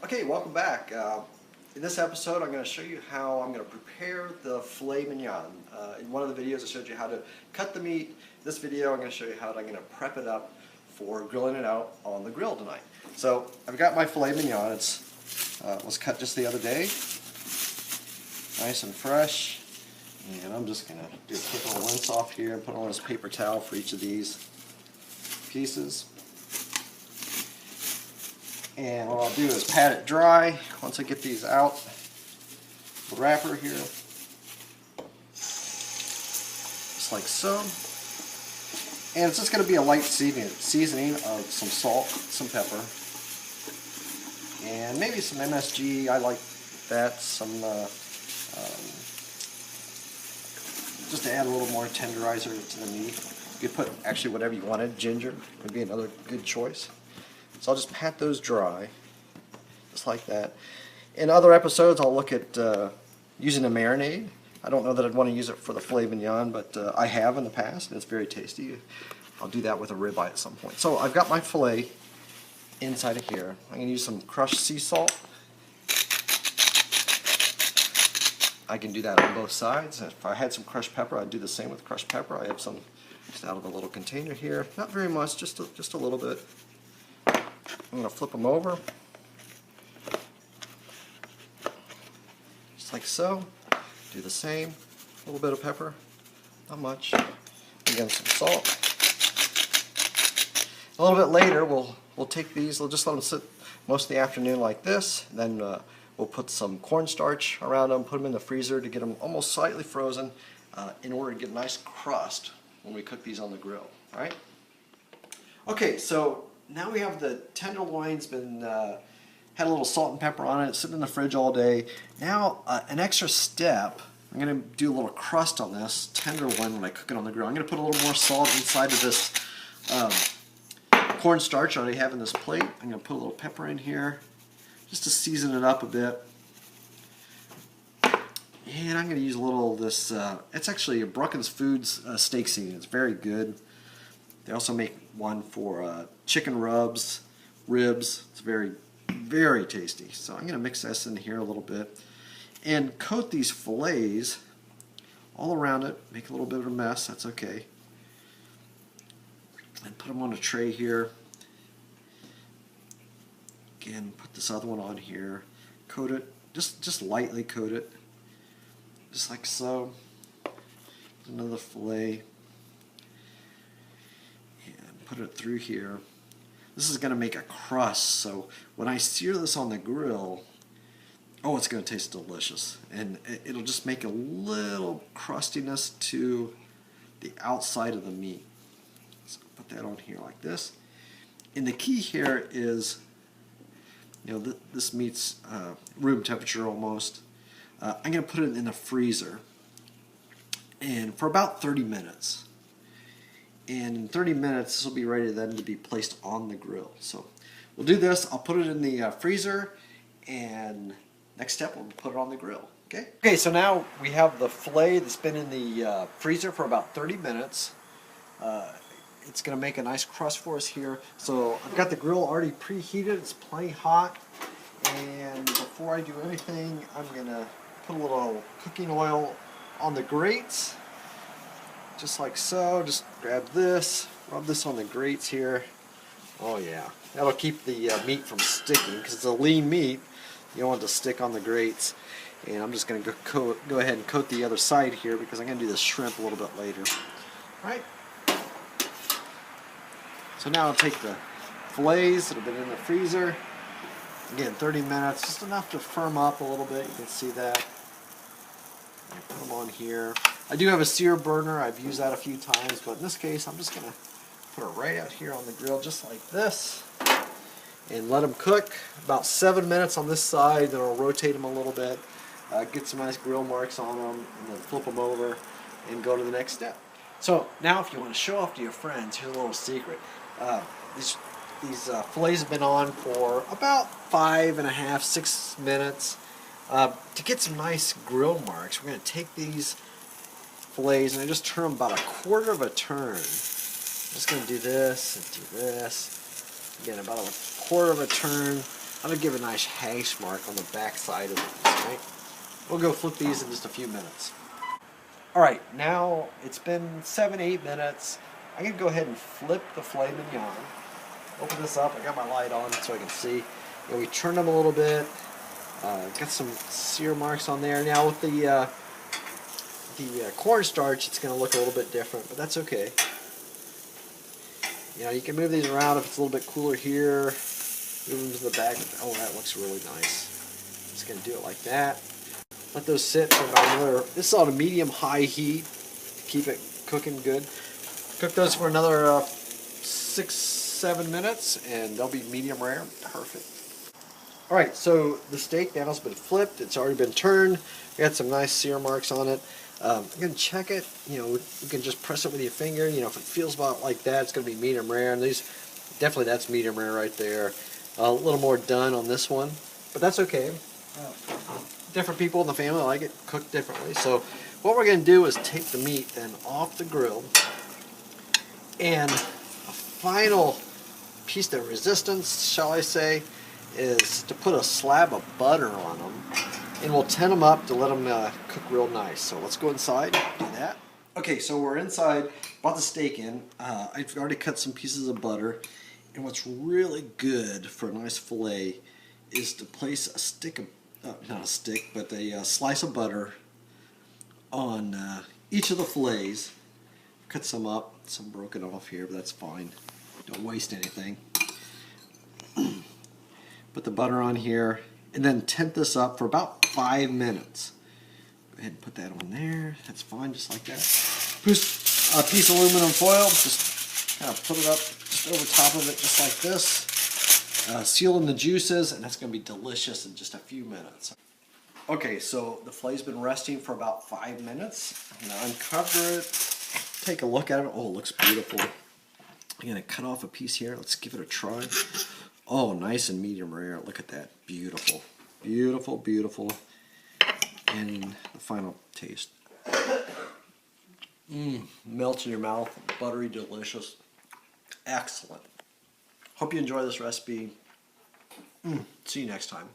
Okay, welcome back. In this episode, I'm going to show you how I'm going to prepare the filet mignon. In one of the videos, I showed you how to cut the meat. This video, I'm going to show you how I'm going to prep it up for grilling it out on the grill tonight. So I've got my filet mignon. It was cut just the other day, nice and fresh. And I'm just going to do a quick little rinse off here and put on this paper towel for each of these pieces. And what I'll do is pat it dry once I get these out. The wrapper here, just like so. And it's just going to be a light seasoning of some salt, some pepper, and maybe some MSG. I like that. Just to add a little more tenderizer to the meat. You could put actually whatever you wanted. Ginger would be another good choice. So I'll just pat those dry, just like that. In other episodes, I'll look at using a marinade. I don't know that I'd want to use it for the filet mignon, but I have in the past, and it's very tasty. I'll do that with a ribeye at some point. So I've got my filet inside of here. I'm going to use some crushed sea salt. I can do that on both sides. If I had some crushed pepper, I'd do the same with crushed pepper. I have some just out of a little container here. Not very much, just a little bit. I'm going to flip them over, just like so. Do the same. A little bit of pepper, not much. Again, some salt. A little bit later, we'll take these. We'll just let them sit most of the afternoon like this. Then we'll put some cornstarch around them, put them in the freezer to get them almost slightly frozen, in order to get a nice crust when we cook these on the grill. All right. Okay, so now we have the tenderloins had a little salt and pepper on it. It's sitting in the fridge all day. Now, an extra step. I'm going to do a little crust on this tenderloin when I cook it on the grill. I'm going to put a little more salt inside of this cornstarch I already have in this plate. I'm going to put a little pepper in here just to season it up a bit. And I'm going to use a little of this. It's actually a Bruckens Foods steak seasoning. It's very good. They also make one for chicken ribs. It's very, very tasty. So I'm going to mix this in here a little bit and coat these fillets all around it. Make a little bit of a mess. That's okay. And put them on a tray here. Again, put this other one on here. Coat it. Just lightly coat it. Just like so. Another fillet. Put it through here. This is going to make a crust, so when I sear this on the grill, oh, it's going to taste delicious. And it'll just make a little crustiness to the outside of the meat. So put that on here like this. And the key here is, this meat's room temperature almost. I'm going to put it in the freezer and for about 30 minutes. And in 30 minutes, this will be ready then to be placed on the grill. So we'll do this. I'll put it in the freezer, and next step, we'll put it on the grill. Okay. Okay. So now we have the filet that's been in the freezer for about 30 minutes. It's going to make a nice crust for us here. So I've got the grill already preheated. It's plenty hot. And before I do anything, I'm going to put a little cooking oil on the grates. Just like so. Just grab this, rub this on the grates here. Oh yeah, that'll keep the meat from sticking because it's a lean meat. You don't want it to stick on the grates. And I'm just going to go ahead and coat the other side here because I'm going to do the shrimp a little bit later. All right. So now I'll take the fillets that have been in the freezer. Again, 30 minutes, just enough to firm up a little bit. You can see that. I put them on here. I do have a sear burner. I've used that a few times, but in this case, I'm just going to put it right out here on the grill, just like this, and let them cook about 7 minutes on this side. Then I'll rotate them a little bit, get some nice grill marks on them, and then flip them over and go to the next step. So now, if you want to show off to your friends, here's a little secret. These fillets have been on for about 5.5, 6 minutes. To get some nice grill marks, we're going to take these fillets and I just turn them about a quarter of a turn. I'm just going to do this and do this. Again, about a quarter of a turn. That'll give a nice hash mark on the back side of it. Right? We'll go flip these in just a few minutes. Alright, now it's been 7-8 minutes. I'm going to go ahead and flip the filet mignon. Open this up. I got my light on so I can see. And we turn them a little bit. Got some sear marks on there. Now with the cornstarch, it's going to look a little bit different, but that's okay. You know, you can move these around if it's a little bit cooler here. Move them to the back. Oh, that looks really nice. Just going to do it like that. Let those sit for about another, this is on a medium-high heat. Keep it cooking good. Cook those for another 6-7 minutes, and they'll be medium rare. Perfect. Alright, so the steak now has been flipped. It's already been turned. We got some nice sear marks on it. I'm going to check it. You know, you can just press it with your finger. You know, if it feels about like that, it's going to be medium rare. And these, definitely that's medium rare right there. A little more done on this one, but that's okay. Different people in the family like it cooked differently. So what we're going to do is take the meat then off the grill, and a final piece of resistance, shall I say, is to put a slab of butter on them, and we'll tin them up to let them cook real nice. So let's go inside and do that. Okay, so we're inside, brought the steak in. I've already cut some pieces of butter, and what's really good for a nice fillet is to place a stick of, not a stick, but a slice of butter on each of the fillets. Cut some up, some broken off here, but that's fine. Don't waste anything. Put the butter on here, and then tint this up for about 5 minutes. Go ahead and put that on there. That's fine, just like that. A piece of aluminum foil, just kind of put it up just over top of it, just like this. Seal in the juices, and that's going to be delicious in just a few minutes. Okay, so the filet's been resting for about 5 minutes. I'm going to uncover it, take a look at it. Oh, it looks beautiful. I'm going to cut off a piece here. Let's give it a try. Oh, nice and medium rare. Look at that. Beautiful. Beautiful, beautiful. And the final taste. Melts in your mouth. Buttery, delicious. Excellent. Hope you enjoy this recipe. See you next time.